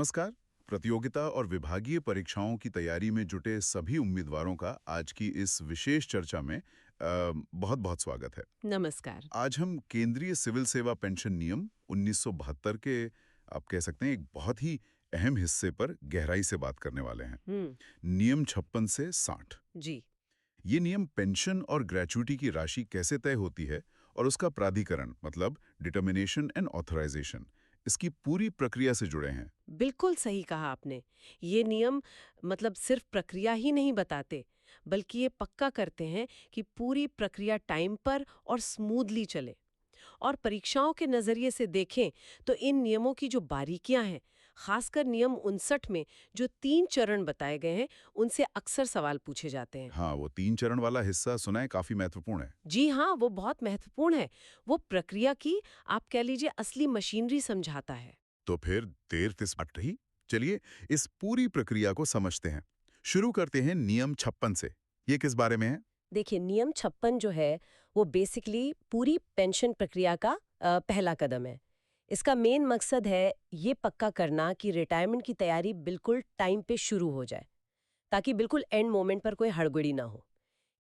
नमस्कार। प्रतियोगिता और विभागीय परीक्षाओं की तैयारी में जुटे सभी उम्मीदवारों का आज की इस विशेष चर्चा में बहुत बहुत स्वागत है। नमस्कार। आज हम केंद्रीय सिविल सेवा पेंशन नियम 1972 के आप कह सकते हैं एक बहुत ही अहम हिस्से पर गहराई से बात करने वाले हैं। नियम 56 से 60। जी। ये नियम पेंशन और ग्रेच्युटी की राशि कैसे तय होती है और उसका प्राधिकरण मतलब डिटर्मिनेशन एंड ऑथराइजेशन, इसकी पूरी प्रक्रिया से जुड़े हैं। बिल्कुल सही कहा आपने। ये नियम मतलब सिर्फ प्रक्रिया ही नहीं बताते, बल्कि ये पक्का करते हैं कि पूरी प्रक्रिया टाइम पर और स्मूथली चले। और परीक्षाओं के नजरिए से देखें तो इन नियमों की जो बारीकियां हैं, खासकर नियम 59 में जो 3 चरण बताए गए हैं, उनसे अक्सर सवाल पूछे जाते हैं। हाँ, वो 3 चरण वाला हिस्सा सुना है, काफी महत्वपूर्ण है। जी हाँ, वो बहुत महत्वपूर्ण है। वो प्रक्रिया की आप कह लीजिए असली मशीनरी समझाता है। तो फिर देर किस बात रही? चलिए इस पूरी प्रक्रिया को समझते हैं। शुरू करते हैं नियम 56 से। ये किस बारे में है? देखिए, नियम 56 जो है वो बेसिकली पूरी पेंशन प्रक्रिया का पहला कदम है। इसका मेन मकसद है ये पक्का करना कि रिटायरमेंट की तैयारी बिल्कुल टाइम पे शुरू हो जाए, ताकि बिल्कुल एंड मोमेंट पर कोई हड़बड़ी ना हो।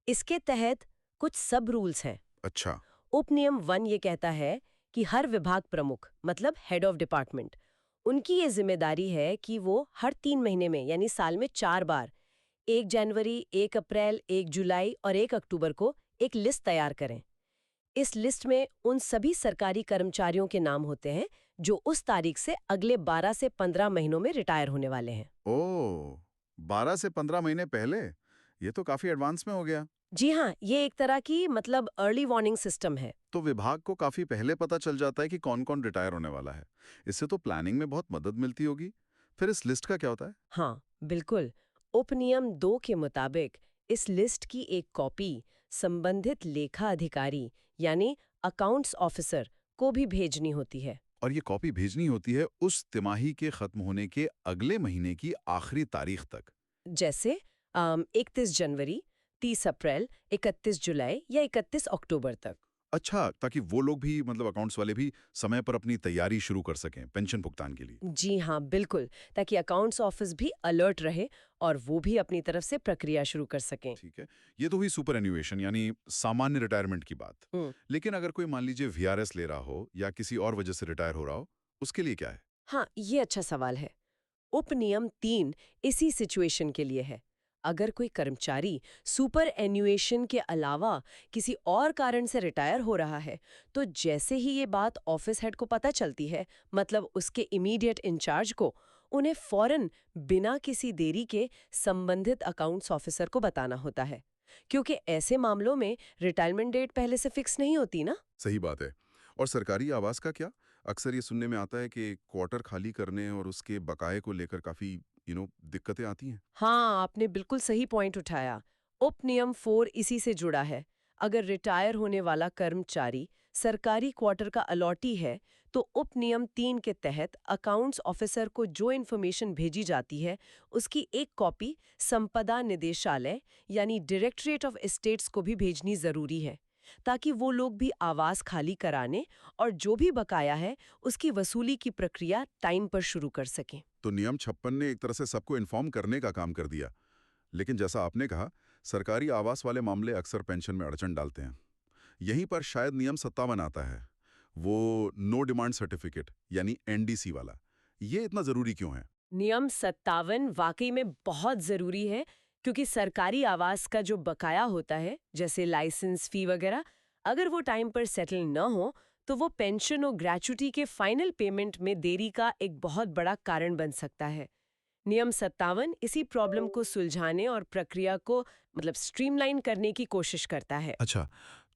इसके तहत कुछ सब रूल्स हैं। अच्छा। उपनियम 1 ये कहता है कि हर विभाग प्रमुख मतलब हेड ऑफ डिपार्टमेंट, उनकी ये जिम्मेदारी है कि वो हर 3 महीने में यानी साल में 4 बार 1 जनवरी, 1 अप्रैल, 1 जुलाई और 1 अक्टूबर को एक लिस्ट तैयार करें। इस लिस्ट में उन सभी सरकारी कर्मचारियों के नाम होते हैं जो उस तारीख से अगले 12 से 15 महीनों में रिटायर होने वाले हैं। ओह, 12 से 15 महीने पहले? ये तो काफी एडवांस में हो गया। जी हाँ, ये एक तरह की मतलब अर्ली वार्निंग सिस्टम है। तो विभाग को काफी पहले पता चल जाता है कि कौन-कौन रिटायर होने वाला है। इससे तो प्लानिंग में बहुत मदद मिलती होगी। फिर इस लिस्ट का क्या होता है? हाँ, बिल्कुल। उपनियम 2 के मुताबिक इस लिस्ट की एक कॉपी संबंधित लेखा अधिकारी यानी अकाउंट्स ऑफिसर को भी भेजनी होती है। और ये कॉपी भेजनी होती है उस तिमाही के खत्म होने के अगले महीने की आखिरी तारीख तक। जैसे 31 जनवरी, 30 अप्रैल, 31 जुलाई या 31 अक्टूबर तक। अच्छा, ताकि वो लोग भी मतलब अकाउंट्स वाले भी समय पर अपनी तैयारी शुरू कर सकें पेंशन भुगतान के लिए। जी हाँ, बिल्कुल, ताकि अकाउंट्स ऑफिस भी अलर्ट रहे और वो भी अपनी तरफ से प्रक्रिया शुरू कर सकें। ठीक है, ये तो हुई सुपर एन्युएशन यानी सामान्य रिटायरमेंट की बात। हम्म। लेकिन अगर कोई मान लीजिए वीआरएस ले रहा हो या किसी और वजह से रिटायर हो रहा हो, उसके लिए क्या है? हाँ, ये अच्छा सवाल है। उपनियम 3 इसी सिचुएशन के लिए है। अगर कोई कर्मचारी सुपर एन्युएशन के अलावा किसी और कारण से रिटायर हो रहा है, तो जैसे ही ये बात ऑफिस हेड को पता चलती है, मतलब उसके इमीडिएट इंचार्ज को, उन्हें फौरन बिना किसी देरी के संबंधित अकाउंट्स ऑफिसर को बताना होता है। क्योंकि ऐसे मामलों में रिटायरमेंट डेट पहले से फिक्स नहीं होती ना। सही बात है। और सरकारी आवास का क्या? अक्सर ये सुनने में आता है कि क्वार्टर खाली करने और उसके बकाये को लेकर काफ़ी दिक्कतें आती हैं। हाँ, आपने बिल्कुल सही पॉइंट उठाया। उपनियम 4 इसी से जुड़ा है। अगर रिटायर होने वाला कर्मचारी सरकारी क्वार्टर का अलॉटी है, तो उपनियम 3 के तहत अकाउंट्स ऑफिसर को जो इन्फॉर्मेशन भेजी जाती है, उसकी एक कॉपी संपदा निदेशालय यानी डायरेक्टरेट ऑफ एस्टेट्स को भी भेजनी जरूरी है, ताकि वो लोग भी आवास खाली कराने और जो भी बकाया है, उसकी वसूली की प्रक्रिया टाइम पर शुरू कर सकें। तो नियम 56 ने एक तरह से सबको इन्फॉर्म करने का काम कर दिया। लेकिन जैसा आपने कहा, सरकारी आवास वाले मामले अक्सर पेंशन में अड़चन डालते हैं। यहीं पर शायद नियम 57 आता है, वो नो डिमांड सर्टिफिकेट यानी एनडीसी वाला। ये इतना जरूरी क्यों है? नियम 57 वाकई में बहुत जरूरी है, क्योंकि सरकारी आवास का जो बकाया होता है, जैसे लाइसेंस फी वगैरह, अगर वो टाइम पर सेटल न हो, तो वो पेंशन और ग्रेच्युटी के फाइनल पेमेंट में देरी का एक बहुत बड़ा कारण बन सकता है। नियम 57 इसी प्रॉब्लम को सुलझाने और प्रक्रिया को मतलब स्ट्रीमलाइन करने की कोशिश करता है। अच्छा,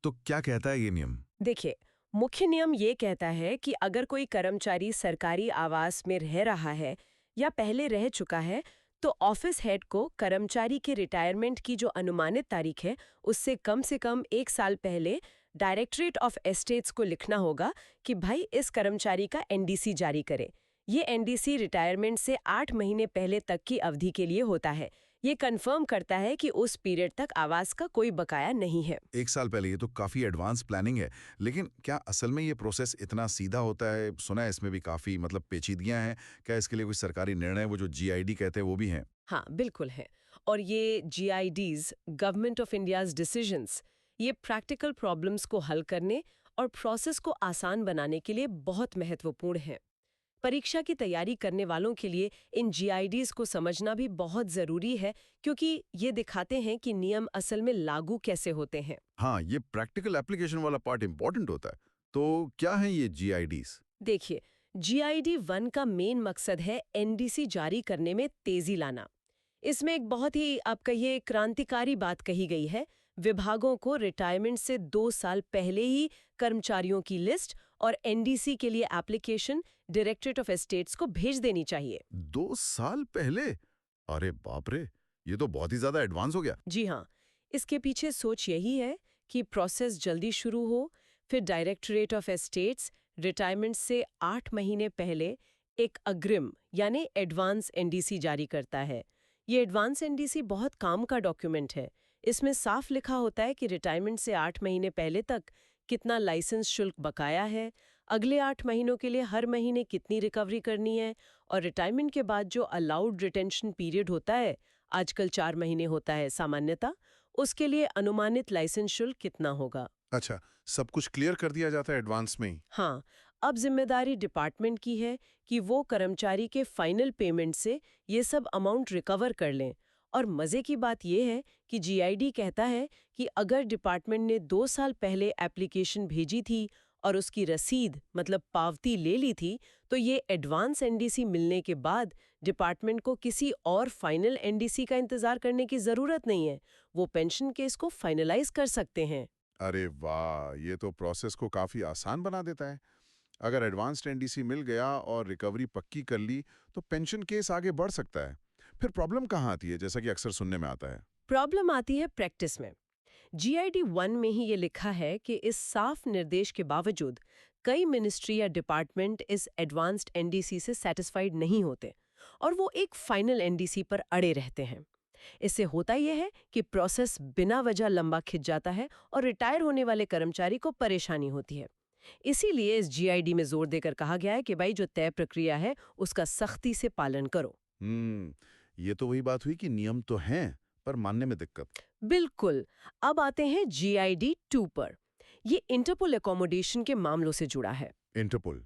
तो क्या कहता है ये नियम? देखिए, मुख्य नियम ये कहता है कि अगर कोई कर्मचारी सरकारी आवास में रह रहा है या पहले रह चुका है, तो ऑफिस हेड को कर्मचारी के रिटायरमेंट की जो अनुमानित तारीख है, उससे कम से कम 1 साल पहले डायरेक्टरेट ऑफ एस्टेट्स को लिखना होगा कि भाई इस कर्मचारी का एनडीसी जारी करे। ये एनडीसी रिटायरमेंट से 8 महीने पहले तक की अवधि के लिए होता है, ये कंफर्म करता है कि उस पीरियड तक आवास का कोई बकाया नहीं है। 1 साल पहले, ये तो काफ़ी एडवांस प्लानिंग है। लेकिन क्या असल में ये प्रोसेस इतना सीधा होता है? सुना है इसमें भी काफ़ी मतलब पेचीदगियाँ हैं। क्या इसके लिए कोई सरकारी निर्णय, वो जो जीआईडी कहते हैं, वो भी हैं? हाँ, बिल्कुल है। और ये जीआईडीज, गवर्नमेंट ऑफ इंडियाज डिसीजंस, ये प्रैक्टिकल प्रॉब्लम्स को हल करने और प्रोसेस को आसान बनाने के लिए बहुत महत्वपूर्ण हैं। परीक्षा की तैयारी करने वालों के लिए इन जीआईडीज को समझना भी बहुत जरूरी है, क्योंकि ये दिखाते हैं कि नियम असल में लागू कैसे होते हैं। हाँ, ये प्रैक्टिकल एप्लीकेशन वाला पार्ट इम्पोर्टेंट होता है। तो क्या है ये जीआईडीज़? देखिए, जीआईडी 1 का मेन मकसद है एनडीसी जारी करने में तेजी लाना। इसमें एक बहुत ही, आप कहिए, क्रांतिकारी बात कही गई है। विभागों को रिटायरमेंट से 2 साल पहले ही कर्मचारियों की लिस्ट और एनडीसी के लिए एप्लीकेशन डायरेक्टरेट ऑफ एस्टेट्स को भेज देनी चाहिए। 2 साल पहले? अरे बाप रे! ये तो बहुत ही ज़्यादा एडवांस हो गया। जी हाँ, इसके पीछे सोच यही है कि प्रोसेस जल्दी शुरू हो। फिर डायरेक्टरेट ऑफ एस्टेट्स रिटायरमेंट से 8 महीने पहले एक अग्रिम यानी एडवांस एनडीसी जारी करता है। ये एडवांस एनडीसी बहुत काम का डॉक्यूमेंट है। इसमें साफ लिखा होता है कि रिटायरमेंट से 8 महीने पहले तक कितना लाइसेंस शुल्क बकाया है, अगले 8 महीनों के लिए हर महीने कितनी रिकवरी करनी है, और रिटायरमेंट के बाद जो अलाउड रिटेंशन पीरियड होता है, आजकल 4 महीने होता है सामान्यतः, उसके लिए अनुमानित लाइसेंस शुल्क कितना होगा। अच्छा, सब कुछ क्लियर कर दिया जाता है एडवांस में ही। हाँ, अब जिम्मेदारी डिपार्टमेंट की है कि वो कर्मचारी के फाइनल पेमेंट से ये सब अमाउंट रिकवर कर लें। और मजे की बात ये है कि जीआईडी कहता है कि अगर डिपार्टमेंट ने 2 साल पहले एप्लीकेशन भेजी थी और उसकी रसीद मतलब पावती ले ली थी, तो ये एडवांस एनडीसी मिलने के बाद डिपार्टमेंट को किसी और फाइनल एनडीसी का इंतजार करने की जरूरत नहीं है। वो पेंशन केस को फाइनलाइज कर सकते हैं। अरे वाह! ये तो प्रोसेस को काफ़ी आसान बना देता है। अगर एडवांस्ड एनडीसी मिल गया और रिकवरी पक्की कर ली, तो पेंशन केस आगे बढ़ सकता है। फिर प्रॉब्लम कहाँ आती है, जैसा कि अक्सर सुनने में आता है? प्रॉब्लम आती है प्रैक्टिस में। जीआईडी 1 में ही ये लिखा है कि इस साफ निर्देश के बावजूद कई मिनिस्ट्री या डिपार्टमेंट इस एडवांस्ड एनडीसी से सेटिस्फाइड नहीं होते और वो एक फाइनल एनडीसी पर अड़े रहते हैं। इससे होता यह है कि प्रोसेस बिना वजह लंबा खिंच जाता है और रिटायर होने वाले कर्मचारी को परेशानी होती है। इसीलिए इस जीआईडी में जोर देकर कहा गया है कि भाई, जो तय प्रक्रिया है उसका सख्ती से पालन करो। ये तो वही बात हुई कि नियम तो हैं, पर मानने में दिक्कत। बिल्कुल। अब आते हैं जीआईडी 2 पर। ये इंटरपोल एकोमोडेशन के मामलों से जुड़ा है। इंटरपोल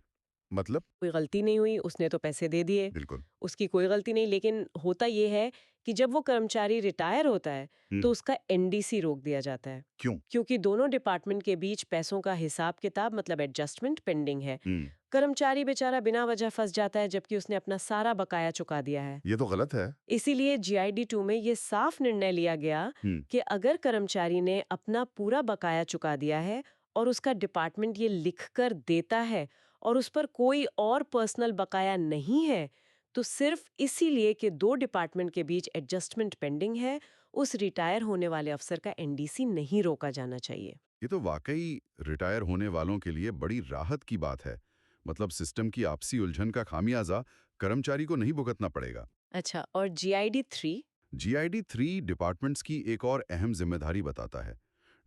मतलब? कोई गलती नहीं हुई, उसने तो पैसे दे दिए, बिल्कुल। उसकी कोई गलती नहीं, लेकिन होता ये है कि जब वो कर्मचारी रिटायर होता है तो उसका एनडीसी रोक दिया जाता है। क्यों? क्योंकि दोनों डिपार्टमेंट के बीच पैसों का हिसाब किताब मतलब एडजस्टमेंट पेंडिंग है। हम्म, कर्मचारी बेचारा बिना वजह फंस जाता है, जबकि उसने अपना सारा बकाया चुका दिया है। ये तो गलत है। इसीलिए जीआईडी 2 में ये साफ निर्णय लिया गया कि अगर कर्मचारी ने अपना पूरा बकाया चुका दिया है और उसका डिपार्टमेंट ये लिखकर देता है और उस पर कोई और पर्सनल बकाया नहीं है, तो सिर्फ इसीलिए कि 2 डिपार्टमेंट के बीच एडजस्टमेंट पेंडिंग है, उस रिटायर होने वाले अफसर का एनडीसी नहीं रोका जाना चाहिए। ये तो वाकई रिटायर होने वालों के लिए बड़ी राहत की बात है। मतलब सिस्टम की आपसी उलझन का खामियाजा कर्मचारी को नहीं भुगतना पड़ेगा। अच्छा, और जीआईडी 3? जीआईडी 3 डिपार्टमेंट्स की एक और अहम जिम्मेदारी बताता है।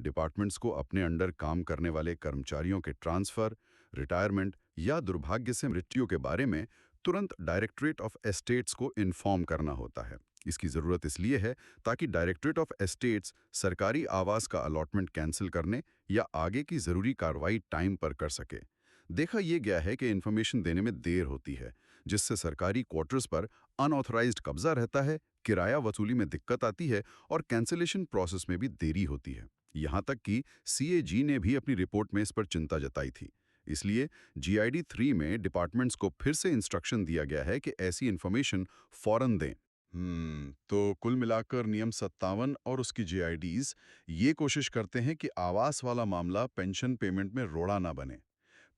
डिपार्टमेंट्स को अपने अंडर काम करने वाले कर्मचारियों के ट्रांसफर, रिटायरमेंट या दुर्भाग्य से मृत्यु के बारे में तुरंत डायरेक्टरेट ऑफ एस्टेट्स को इन्फॉर्म करना होता है। इसकी ज़रूरत इसलिए है ताकि डायरेक्टरेट ऑफ एस्टेट्स सरकारी आवास का अलॉटमेंट कैंसिल करने या आगे की ज़रूरी कार्रवाई टाइम पर कर सके। देखा यह गया है कि इन्फॉर्मेशन देने में देर होती है, जिससे सरकारी क्वार्टर्स पर अनऑथराइज्ड कब्जा रहता है, किराया वसूली में दिक्कत आती है और कैंसिलेशन प्रोसेस में भी देरी होती है। यहाँ तक कि सीएजी ने भी अपनी रिपोर्ट में इस पर चिंता जताई थी। इसलिए जीआईडी 3 में डिपार्टमेंट्स को फिर से इंस्ट्रक्शन दिया गया है कि ऐसी इन्फॉर्मेशन फौरन दें। तो कुल मिलाकर नियम 57 और उसकी जीआईडीज ये कोशिश करते हैं कि आवास वाला मामला पेंशन पेमेंट में रोड़ा ना बने।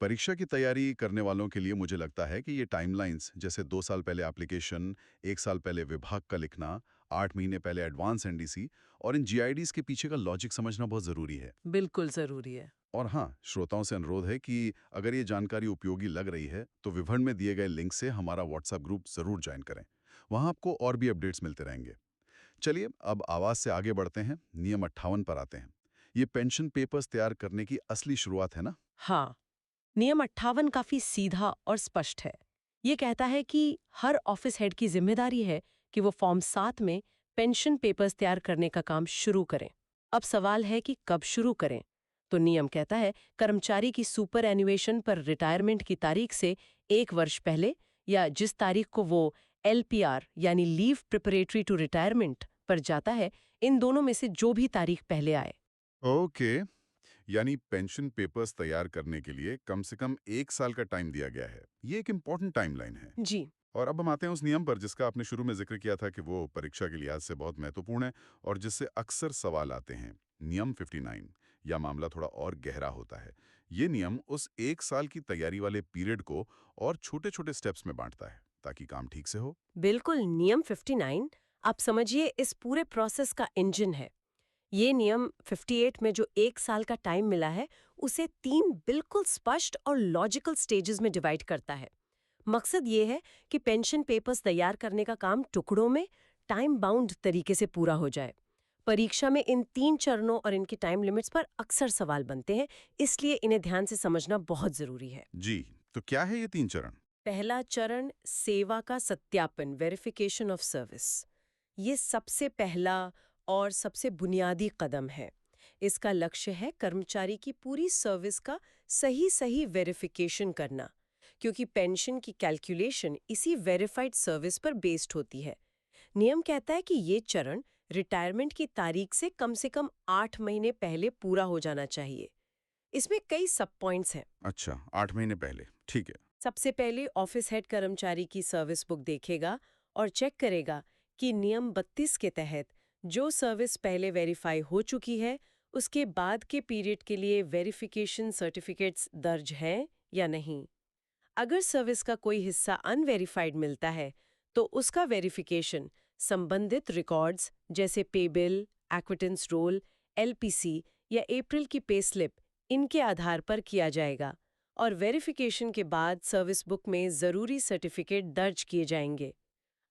परीक्षा की तैयारी करने वालों के लिए मुझे लगता है कि ये टाइमलाइंस, जैसे 2 साल पहले एप्लीकेशन, 1 साल पहले विभाग का लिखना, 8 महीने पहले एडवांस एनडीसी और इन जीआईडीज के पीछे का लॉजिक समझना बहुत ज़रूरी है। बिल्कुल जरूरी है। और हाँ, श्रोताओं से अनुरोध है कि अगर ये जानकारी उपयोगी लग रही है तो विवरण में दिए गए लिंक से हमारा व्हाट्सएप ग्रुप ज़रूर ज्वाइन करें। वहाँ आपको और भी अपडेट्स मिलते रहेंगे। चलिए अब आवाज से आगे बढ़ते हैं, नियम 58 पर आते हैं। ये पेंशन पेपर्स तैयार करने की असली शुरुआत है ना? हाँ, नियम 58 काफी सीधा और स्पष्ट है। ये कहता है कि हर ऑफिस हेड की जिम्मेदारी है कि वो फॉर्म 7 में पेंशन पेपर्स तैयार करने का काम शुरू करें। अब सवाल है कि कब शुरू करें? तो नियम कहता है कर्मचारी की सुपर एन्युएशन पर रिटायरमेंट की तारीख से 1 वर्ष पहले या जिस तारीख को वो एलपीआर यानी लीव प्रिपरेटरी टू रिटायरमेंट पर जाता है, इन दोनों में से जो भी तारीख पहले आए। ओके, यानी पेंशन पेपर्स तैयार करने के लिए कम से कम 1 साल का टाइम दिया गया है। ये एक इम्पॉर्टेंट टाइमलाइन है। जी। और अब हम आते हैं उस नियम पर जिसका आपने शुरू में जिक्र किया था कि वो परीक्षा के लिहाज से बहुत महत्वपूर्ण है और जिससे अक्सर सवाल आते हैं। नियम 59 या मामला थोड़ा और गहरा होता है। ये नियम उस 1 साल की तैयारी वाले पीरियड को और छोटे छोटे स्टेप्स में बांटता है ताकि काम ठीक से हो। बिल्कुल, नियम 59 आप समझिए इस पूरे प्रोसेस का इंजन है। ये नियम 58 में जो 1 साल का टाइम मिला है, उसे 3 बिल्कुल स्पष्ट और लॉजिकल स्टेजेस में डिवाइड करता है। मकसद ये है कि पेंशन पेपर्स तैयार करने का काम टुकड़ों में टाइम बाउंड तरीके से पूरा हो जाए। परीक्षा में इन 3 चरणों और इनकी टाइम लिमिट्स पर अक्सर सवाल बनते हैं, इसलिए इन्हें ध्यान से समझना बहुत जरूरी है। जी, तो क्या है ये 3 चरण? पहला चरण सेवा का सत्यापन, वेरिफिकेशन ऑफ सर्विस। ये सबसे पहला और सबसे बुनियादी कदम है। इसका लक्ष्य है कर्मचारी की पूरी सर्विस का सही सही वेरिफिकेशन करना, क्योंकि पेंशन की कैलकुलेशन इसी वेरीफाइड सर्विस पर बेस्ड होती है। नियम कहता है कि ये चरण रिटायरमेंट की तारीख से कम 8 महीने पहले पूरा हो जाना चाहिए। इसमें कई सब पॉइंट्स हैं। अच्छा, 8 महीने पहले, ठीक है। सबसे पहले ऑफिस हेड कर्मचारी की सर्विस बुक देखेगा और चेक करेगा कि नियम 32 के तहत जो सर्विस पहले वेरीफाई हो चुकी है, उसके बाद के पीरियड के लिए वेरिफिकेशन सर्टिफिकेट्स दर्ज हैं या नहीं। अगर सर्विस का कोई हिस्सा अनवेरिफाइड मिलता है, तो उसका वेरिफिकेशन संबंधित रिकॉर्ड्स जैसे पे बिल, एक्विटेंस रोल, एलपीसी या अप्रैल की पे स्लिप, इनके आधार पर किया जाएगा और वेरिफिकेशन के बाद सर्विस बुक में जरूरी सर्टिफिकेट दर्ज किए जाएंगे।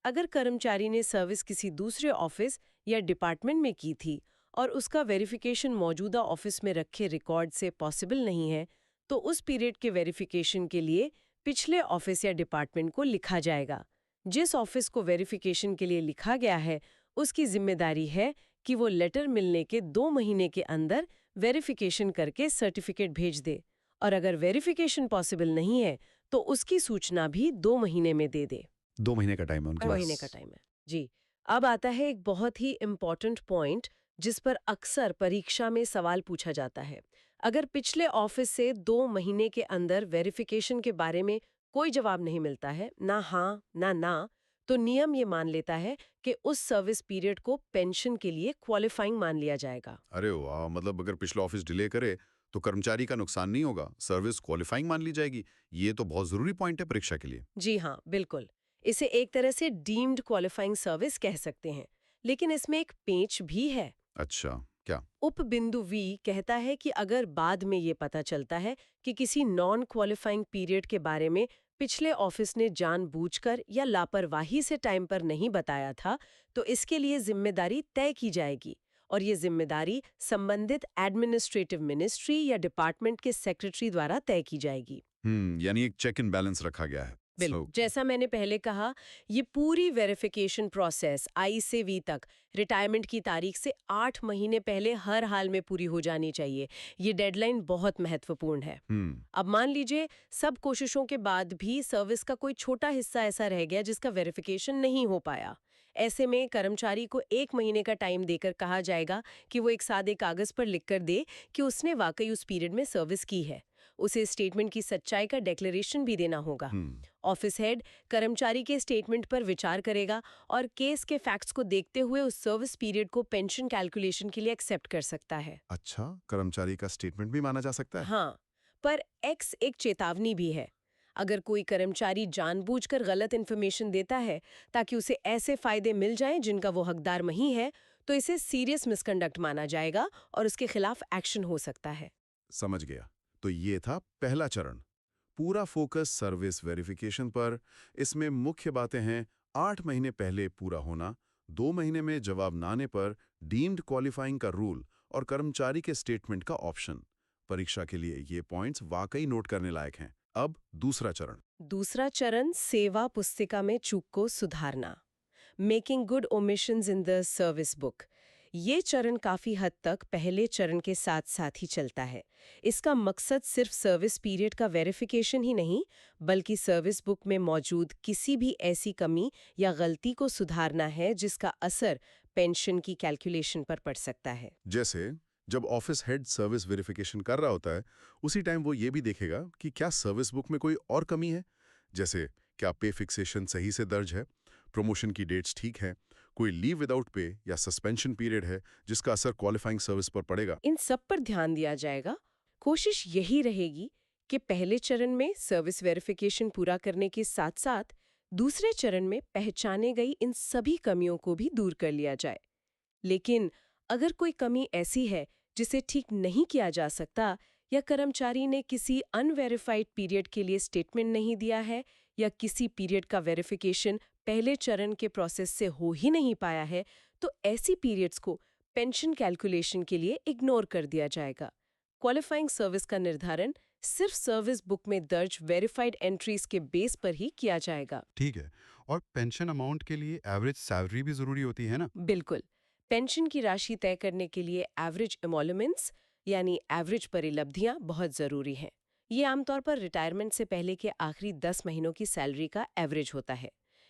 अगर कर्मचारी ने सर्विस किसी दूसरे ऑफिस या डिपार्टमेंट में की थी और उसका वेरिफिकेशन मौजूदा ऑफिस में रखे रिकॉर्ड से पॉसिबल नहीं है, तो उस पीरियड के वेरिफिकेशन के लिए पिछले ऑफिस या डिपार्टमेंट को लिखा जाएगा। जिस ऑफिस को वेरिफिकेशन के लिए लिखा गया है, उसकी जिम्मेदारी है कि वो लेटर मिलने के 2 महीने के अंदर वेरिफिकेशन करके सर्टिफिकेट भेज दे, और अगर वेरिफिकेशन पॉसिबल नहीं है, तो उसकी सूचना भी 2 महीने में दे दे। 2 महीने का टाइम है उनके 2 पास। महीने का टाइम है। जी। अब आता है एक बहुत ही इम्पोर्टेंट पॉइंट जिस पर अक्सर परीक्षा में सवाल पूछा जाता है। अगर पिछले ऑफिस से 2 महीने के अंदर वेरिफिकेशन के बारे में कोई जवाब नहीं मिलता है, ना हाँ ना, तो नियम ये मान लेता है कि उस सर्विस पीरियड को पेंशन के लिए क्वालिफाइंग मान लिया जाएगा। अरे वाह, मतलब अगर पिछला ऑफिस डिले करे तो कर्मचारी का नुकसान नहीं होगा, सर्विस क्वालिफाइंग मान ली जाएगी। ये तो बहुत जरूरी पॉइंट है परीक्षा के लिए। जी हाँ, बिल्कुल। इसे एक तरह से डीम्ड क्वालिफाइंग सर्विस कह सकते हैं, लेकिन इसमें एक पेंच भी है। अच्छा, क्या? उपबिंदु वी कहता है कि अगर बाद में ये पता चलता है कि किसी नॉन क्वालिफाइंग पीरियड के बारे में पिछले ऑफिस ने जानबूझकर या लापरवाही से टाइम पर नहीं बताया था, तो इसके लिए जिम्मेदारी तय की जाएगी और ये जिम्मेदारी संबंधित एडमिनिस्ट्रेटिव मिनिस्ट्री या डिपार्टमेंट के सेक्रेटरी द्वारा तय की जाएगी। यानी एक चेक इन बैलेंस रखा गया है। बिल्कुल, जैसा मैंने पहले कहा, ये पूरी वेरिफिकेशन प्रोसेस आई से वी तक रिटायरमेंट की तारीख से 8 महीने पहले हर हाल में पूरी हो जानी चाहिए। ये डेडलाइन बहुत महत्वपूर्ण है। अब मान लीजिए सब कोशिशों के बाद भी सर्विस का कोई छोटा हिस्सा ऐसा रह गया जिसका वेरिफिकेशन नहीं हो पाया। ऐसे में कर्मचारी को 1 महीने का टाइम देकर कहा जाएगा कि वो एक सादे कागज पर लिखकर दे कि उसने वाकई उस पीरियड में सर्विस की है। उसे स्टेटमेंट की सच्चाई का डिक्लेरेशन भी देना होगा। ऑफिस हेड कर्मचारी के स्टेटमेंट पर विचार करेगा और केस के फैक्ट्स को देखते हुए उस सर्विस पीरियड को पेंशन कैलकुलेशन के लिए एक्सेप्ट कर सकता है। अच्छा, कर्मचारी का स्टेटमेंट भी माना जा सकता है? हाँ, पर एक्स एक चेतावनी भी है। अगर कोई कर्मचारी जानबूझकर गलत इन्फॉर्मेशन देता है ताकि उसे ऐसे फायदे मिल जाएं जिनका वो हकदार नहीं है, तो इसे सीरियस मिसकंडक्ट माना जाएगा और उसके खिलाफ एक्शन हो सकता है। समझ गया। तो ये था पहला चरण, पूरा फोकस सर्विस वेरिफिकेशन पर। इसमें मुख्य बातें हैं 8 महीने पहले पूरा होना, 2 महीने में जवाब न आने पर डीम्ड क्वालिफाइंग का रूल और कर्मचारी के स्टेटमेंट का ऑप्शन। परीक्षा के लिए ये पॉइंट्स वाकई नोट करने लायक हैं। अब दूसरा चरण। दूसरा चरण सेवा पुस्तिका में चूक को सुधारना, making good omissions in the service book. ये चरण काफी हद तक पहले चरण के साथ साथ ही चलता है। इसका मकसद सिर्फ सर्विस पीरियड का वेरिफिकेशन ही नहीं, बल्कि सर्विस बुक में मौजूद किसी भी ऐसी कमी या गलती को सुधारना है जिसका असर पेंशन की कैलकुलेशन पर पड़ सकता है। जैसे जब ऑफिस हेड सर्विस वेरिफिकेशन कर रहा होता है, उसी टाइम वो ये भी देखेगा कि क्या सर्विस बुक में कोई और कमी है। जैसे क्या पे फिक्सेशन सही से दर्ज है, प्रमोशन की डेट्स ठीक है, कोई लीव विदाउट पे या सस्पेंशन पीरियड है जिसका असर क्वालिफाइंग सर्विस पर पड़ेगा। इन सब पर ध्यान दिया जाएगा। कोशिश यही रहेगी कि पहले चरण में सर्विस वेरिफिकेशन पूरा करने के साथ साथ दूसरे चरण में पहचाने गई इन सभी कमियों को भी दूर कर लिया जाए। लेकिन अगर कोई कमी ऐसी है जिसे ठीक नहीं किया जा सकता, या कर्मचारी ने किसी अनवेरिफाइड पीरियड के लिए स्टेटमेंट नहीं दिया है, या किसी पीरियड का वेरिफिकेशन पहले चरण के प्रोसेस से हो ही नहीं पाया है, तो ऐसी पीरियड्स को पेंशन कैलकुलेशन के लिए इग्नोर कर दिया जाएगा। क्वालिफाइंग सर्विस का निर्धारण सिर्फ सर्विस बुक में दर्ज वेरीफाइड एंट्रीज के बेस पर ही किया जाएगा। ठीक है। और पेंशन अमाउंट के लिए एवरेज सैलरी भी जरूरी होती है ना? बिल्कुल। पेंशन की राशि तय करने के लिए एवरेज एमोलुमेंट्स यानी एवरेज परिलब्धियां बहुत जरूरी हैं। ये आमतौर पर रिटायरमेंट से पहले के आखिरी 10 महीनों की सैलरी का एवरेज होता है।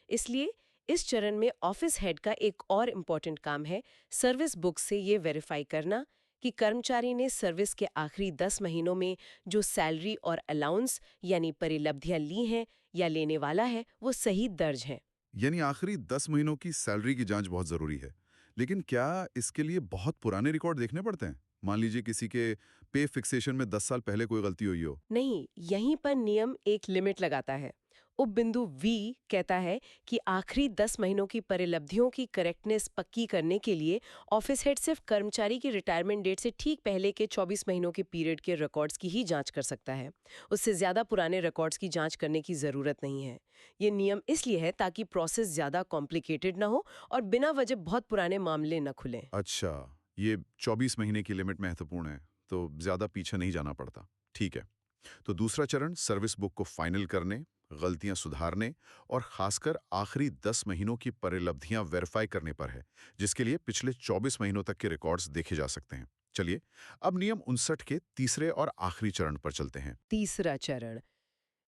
इसलिए इस चरण में ऑफिस हेड का एक और इम्पोर्टेंट काम है सर्विस बुक से ये वेरीफाई करना कि कर्मचारी ने सर्विस के आखिरी 10 महीनों में जो सैलरी और अलाउंस यानी परिलब्धियां ली हैं या लेने वाला है वो सही दर्ज हैं। यानी आखिरी 10 महीनों की सैलरी की जांच बहुत जरूरी है। लेकिन क्या इसके लिए बहुत पुराने रिकॉर्ड देखने पड़ते हैं? मान लीजिए किसी के पे फिक्सेशन में 10 साल पहले कोई गलती हुई हो। नहीं, यहीं पर नियम एक लिमिट लगाता है। उपबिंदु वी कहता है कि आखिरी 10 महीनों की परिलब्धियों की करेक्टनेस पक्की करने के लिए ऑफिस हेड सिर्फ कर्मचारी की रिटायरमेंट डेट से ठीक पहले के 24 महीनों के पीरियड के रिकॉर्ड्स की ही जांच कर सकता है। उससे ज्यादा पुराने रिकॉर्ड्स की जांच करने की जरूरत नहीं है। ये नियम इसलिए है ताकि प्रोसेस ज्यादा कॉम्प्लिकेटेड ना हो और बिना वजह बहुत पुराने मामले न खुलें। अच्छा, ये 24 महीने की लिमिट महत्वपूर्ण है, तो ज्यादा पीछे नहीं जाना पड़ता। ठीक है। तो दूसरा चरण सर्विस बुक को फाइनल करने, गलतियां सुधारने और खासकर आखिरी 10 महीनों की परिलब्धियां वेरीफाई करने पर है, जिसके लिए पिछले 24 महीनों तक के रिकॉर्ड्स देखे जा सकते हैं। चलिए अब नियम 59 के तीसरे और आखिरी चरण पर चलते हैं। तीसरा चरण,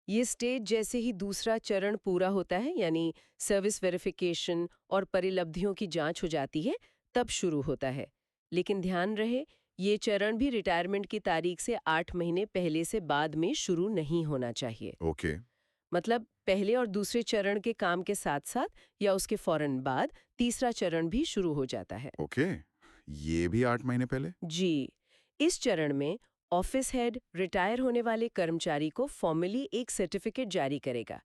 ये स्टेज जैसे ही दूसरा चरण पूरा होता है यानी सर्विस वेरिफिकेशन और परिलब्धियों की जांच हो जाती है, तब शुरू होता है। लेकिन ध्यान रहे, ये चरण भी रिटायरमेंट की तारीख से 8 महीने पहले से बाद में शुरू नहीं होना चाहिए। ओके। मतलब पहले और दूसरे चरण के काम के साथ साथ या उसके फौरन बाद तीसरा चरण भी शुरू हो जाता है। ओके, ये भी 8 महीने पहले। जी, इस चरण में ऑफिस हेड रिटायर होने वाले कर्मचारी को फॉर्मली एक सर्टिफिकेट जारी करेगा।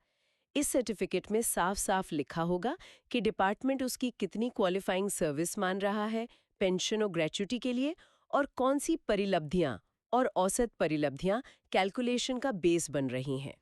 इस सर्टिफिकेट में साफ साफ लिखा होगा कि डिपार्टमेंट उसकी कितनी क्वालिफाइंग सर्विस मान रहा है पेंशन और ग्रेच्युटी के लिए, और कौन सी परिलब्धियां और औसत परिलब्धियां कैलकुलेशन का बेस बन रही हैं।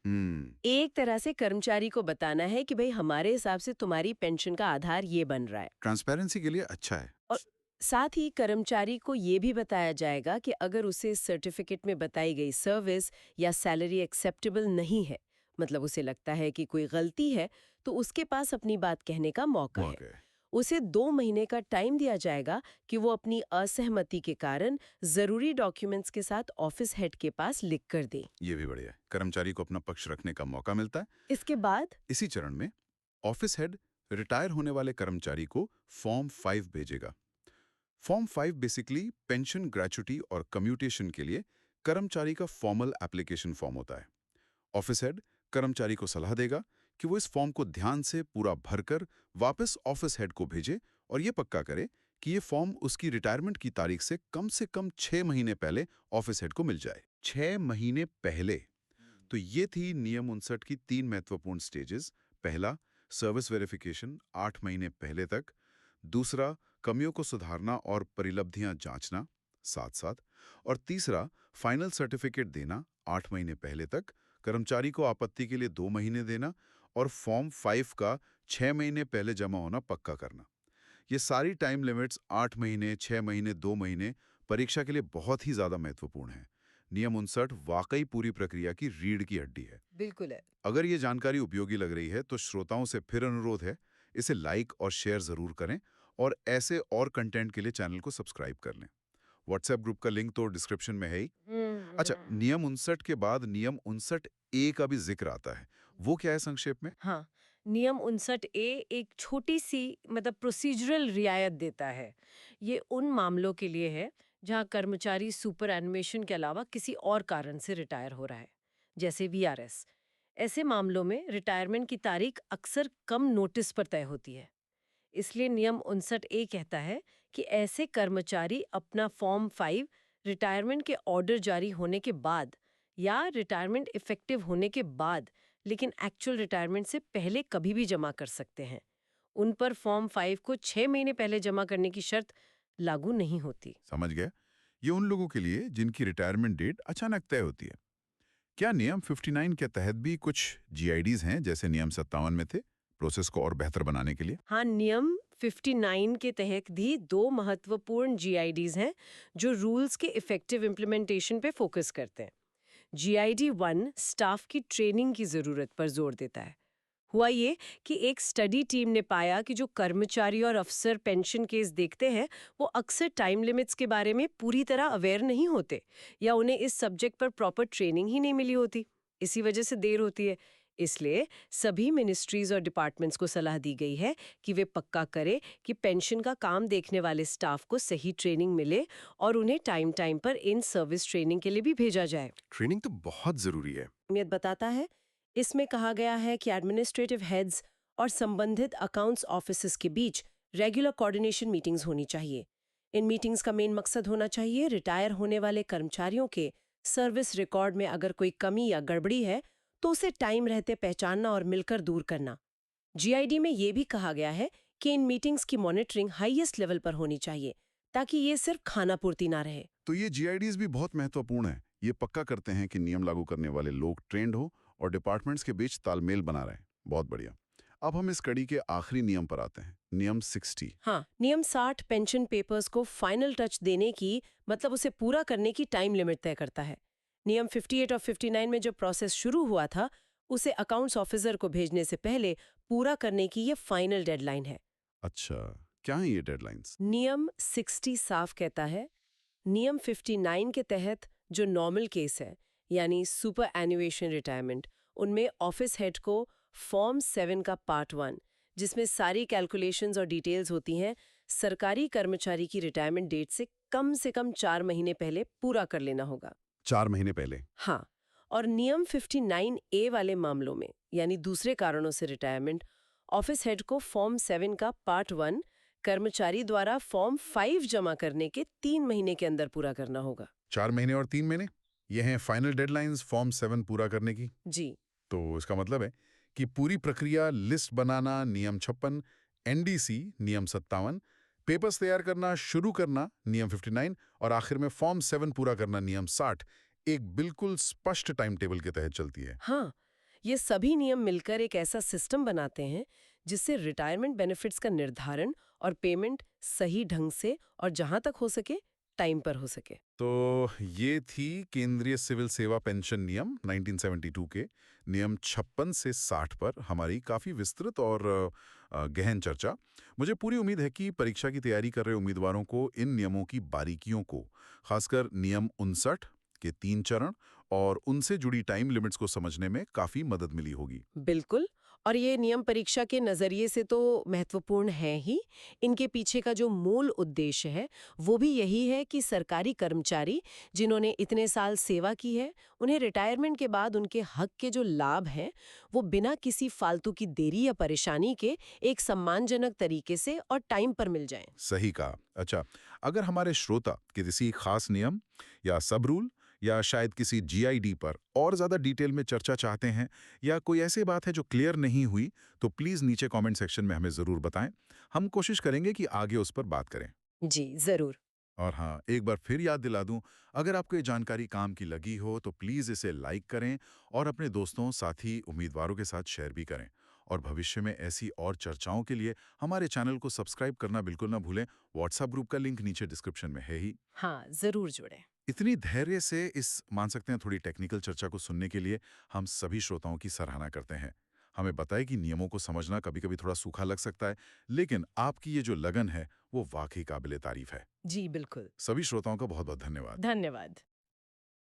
एक तरह से कर्मचारी को बताना है कि भाई हमारे हिसाब से तुम्हारी पेंशन का आधार ये बन रहा है। ट्रांसपेरेंसी के लिए अच्छा है। और साथ ही कर्मचारी को ये भी बताया जाएगा कि अगर उसे इस सर्टिफिकेट में बताई गई सर्विस या सैलरी एक्सेप्टेबल नहीं है, मतलब उसे लगता है कि कोई गलती है, तो उसके पास अपनी बात कहने का मौका है। उसे 2 महीने का टाइम दिया जाएगा कि वो अपनी असहमति के कारण जरूरी डॉक्यूमेंट्स के साथ ऑफिस हेड के पास लिख कर दे। ये भी बढ़िया है, कर्मचारी को अपना पक्ष रखने का मौका मिलता है। इसके बाद इसी चरण में ऑफिस हेड रिटायर होने वाले कर्मचारी को फॉर्म 5 भेजेगा। फॉर्म 5 बेसिकली पेंशन, ग्रेच्युटी और कम्यूटेशन के लिए कर्मचारी का फॉर्मल एप्लीकेशन फॉर्म होता है। ऑफिस हेड कर्मचारी को सलाह देगा कि वो इस फॉर्म को ध्यान से पूरा भरकर वापस ऑफिस हेड को भेजे और ये पक्का करे कि ये फॉर्म उसकी रिटायरमेंट की तारीख से कम 6 महीने पहले ऑफिस हेड को मिल जाए। 6 महीने पहले। तो ये थी नियम 59 की 3 महत्वपूर्ण स्टेजेस। पहला, सर्विस वेरिफिकेशन 8 महीने पहले तक। दूसरा, कमियों को सुधारना और परिलब्धियां जांचना साथ साथ। और तीसरा, फाइनल सर्टिफिकेट देना 8 महीने पहले तक, कर्मचारी को आपत्ति के लिए 2 महीने देना और फॉर्म 5 का 6 महीने पहले जमा होना पक्का करना। ये सारी टाइम लिमिट्स 8 महीने, 6 महीने, 2 महीने परीक्षा के लिए बहुत ही ज्यादा महत्वपूर्ण है। नियम 59 वाकई पूरी प्रक्रिया की रीढ़ की हड्डी है। बिल्कुल है। अगर ये जानकारी उपयोगी लग रही है तो श्रोताओं से फिर अनुरोध है, इसे लाइक और शेयर जरूर करें और ऐसे और कंटेंट के लिए चैनल को सब्सक्राइब कर लें। व्हाट्सएप ग्रुप का लिंक तो डिस्क्रिप्शन में है ही। अच्छा, नियम 59 के बाद नियम 59A का भी जिक्र आता है। वो क्या है संक्षेप में? हाँ, नियम 59A एक छोटी सी मतलब प्रोसीजरल रियायत देता है। ये उन मामलों के लिए है जहां कर्मचारी सुपर एनुमेशन के अलावा किसी और कारण से रिटायर हो रहा है, जैसे वीआरएस। ऐसे मामलों में रिटायरमेंट की तारीख अक्सर कम नोटिस पर तय होती है। इसलिए नियम 59A कहता है कि ऐसे कर्मचारी अपना फॉर्म 5 रिटायरमेंट के ऑर्डर जारी होने के बाद या रिटायरमेंट इफेक्टिव होने के बाद, लेकिन एक्चुअल रिटायरमेंट से पहले कभी भी जमा कर सकते हैं। उन पर फॉर्म 5 को 6 महीने पहले जमा करने की शर्त लागू नहीं होती। समझ गया। ये उन लोगों के लिए जिनकी रिटायरमेंट डेट अचानक तय होती है। क्या नियम 59 के तहत भी कुछ जीआईडीज हैं जैसे नियम 57 में थे, प्रोसेस को और बेहतर बनाने के लिए? हाँ, नियम 59 के तहत भी 2 महत्वपूर्ण जीआईडीज हैं जो रूल्स के इफेक्टिव इम्प्लीमेंटेशन पे फोकस करते हैं। जीआईडी 1 स्टाफ की ट्रेनिंग की जरूरत पर जोर देता है। हुआ ये कि एक स्टडी टीम ने पाया कि जो कर्मचारी और अफसर पेंशन केस देखते हैं वो अक्सर टाइम लिमिट्स के बारे में पूरी तरह अवेयर नहीं होते या उन्हें इस सब्जेक्ट पर प्रॉपर ट्रेनिंग ही नहीं मिली होती। इसी वजह से देर होती है। इसलिए सभी मिनिस्ट्रीज और डिपार्टमेंट्स को सलाह दी गई है कि वे पक्का करें कि पेंशन का काम देखने वाले स्टाफ को सही ट्रेनिंग मिले और उन्हें टाइम टाइम पर इन सर्विस ट्रेनिंग के लिए भी भेजा जाए। ट्रेनिंग तो बहुत जरूरी है। अहमियत बताता है। इसमें कहा गया है कि एडमिनिस्ट्रेटिव हेड्स और संबंधित अकाउंट्स ऑफिसर्स के बीच रेगुलर कोऑर्डिनेशन मीटिंग्स होनी चाहिए। इन मीटिंग्स का मेन मकसद होना चाहिए रिटायर होने वाले कर्मचारियों के सर्विस रिकॉर्ड में अगर कोई कमी या गड़बड़ी है तो उसे टाइम रहते पहचानना और मिलकर दूर करना। जीआईडी में ये भी कहा गया है कि इन मीटिंग्स की मॉनिटरिंग हाईएस्ट लेवल पर होनी चाहिए ताकि ये सिर्फ खाना पूर्ति ना रहे। तो ये जीआईडीज भी बहुत महत्वपूर्ण है। ये पक्का करते हैं कि नियम लागू करने वाले लोग ट्रेंड हो और डिपार्टमेंट्स के बीच तालमेल बना रहे। बहुत बढ़िया। अब हम इस कड़ी के आखिरी नियम पर आते हैं, नियम 60। हाँ, नियम 60 पेंशन पेपर्स को फाइनल टच देने की मतलब उसे पूरा करने की टाइम लिमिट तय करता है। नियम 58 और 59 में जो प्रोसेस शुरू हुआ था उसे अकाउंट्स ऑफिसर को भेजने से पहले पूरा करने की ये फाइनल डेडलाइन है। अच्छा, क्या है ये डेडलाइंस? नियम 60 साफ कहता है, नियम 59 के तहत जो नॉर्मल केस है यानी सुपर एनुएशन रिटायरमेंट, उनमें ऑफिस हेड को फॉर्म 7 का पार्ट 1 जिसमें सारी कैलकुलेशंस और डिटेल्स होती हैं, सरकारी कर्मचारी की रिटायरमेंट डेट से कम 4 महीने पहले पूरा कर लेना होगा। 4 महीने पहले? हाँ, और नियम 59A वाले मामलों में यानी दूसरे कारणों से रिटायरमेंट, ऑफिस हेड को फॉर्म 7 का पार्ट 1 कर्मचारी द्वारा फॉर्म 5 जमा करने के 3 महीने के अंदर पूरा करना होगा। 4 महीने और 3 महीने, ये हैं फाइनल डेडलाइंस फॉर्म 7 पूरा करने की। जी। तो इसका मतलब है कि पूरी प्रक्रिया, लिस्ट बनाना नियम 56, एनडीसी नियम 57, पेपर्स तैयार करना शुरू करना नियम 59 और आखिर में फॉर्म 7 पूरा करना नियम 60 एक बिल्कुल स्पष्ट टाइम टेबल के तहत चलती है। हाँ, ये सभी नियम मिलकर एक ऐसा सिस्टम बनाते हैं जिससे रिटायरमेंट बेनिफिट्स का निर्धारण और पेमेंट सही ढंग से और जहां तक हो सके टाइम पर हो सके। तो ये थी केंद्रीय सिविल सेवा पेंशन नियम 1972 के नियम 56 से 60 पर हमारी काफ़ी विस्तृत और गहन चर्चा। मुझे पूरी उम्मीद है कि परीक्षा की तैयारी कर रहे उम्मीदवारों को इन नियमों की बारीकियों को, खासकर नियम 59 के 3 चरण और उनसे जुड़ी टाइम लिमिट्स को समझने में काफ़ी मदद मिली होगी। बिल्कुल, और ये नियम परीक्षा के नज़रिए से तो महत्वपूर्ण है ही। इनके पीछे का जो मूल उद्देश्य है वो भी यही है कि सरकारी कर्मचारी जिन्होंने इतने साल सेवा की है, उन्हें रिटायरमेंट के बाद उनके हक के जो लाभ हैं वो बिना किसी फालतू की देरी या परेशानी के एक सम्मानजनक तरीके से और टाइम पर मिल जाएं। सही कहा। अच्छा, अगर हमारे श्रोता किसी खास नियम या सब रूल या शायद किसी जीआईडी पर और ज़्यादा डिटेल में चर्चा चाहते हैं या कोई ऐसी बात है जो क्लियर नहीं हुई, तो प्लीज़ नीचे कमेंट सेक्शन में हमें ज़रूर बताएं। हम कोशिश करेंगे कि आगे उस पर बात करें। जी, ज़रूर। और हाँ, एक बार फिर याद दिला दूं, अगर आपको ये जानकारी काम की लगी हो तो प्लीज़ इसे लाइक करें और अपने दोस्तों, साथी, उम्मीदवारों के साथ शेयर भी करें। और भविष्य में ऐसी और चर्चाओं के लिए हमारे चैनल को सब्सक्राइब करना बिल्कुल ना भूलें। व्हाट्सएप ग्रुप का लिंक नीचे डिस्क्रिप्शन में है ही। हाँ, जरूर जुड़े। इतनी धैर्य से इस मान सकते हैं थोड़ी टेक्निकल चर्चा को सुनने के लिए हम सभी श्रोताओं की सराहना करते हैं। हमें बताएं कि नियमों को समझना कभी-कभी थोड़ा सूखा लग सकता है, लेकिन आपकी ये जो लगन है वो वाकई काबिले तारीफ है। जी बिल्कुल। सभी श्रोताओं का बहुत-बहुत धन्यवाद। धन्यवाद।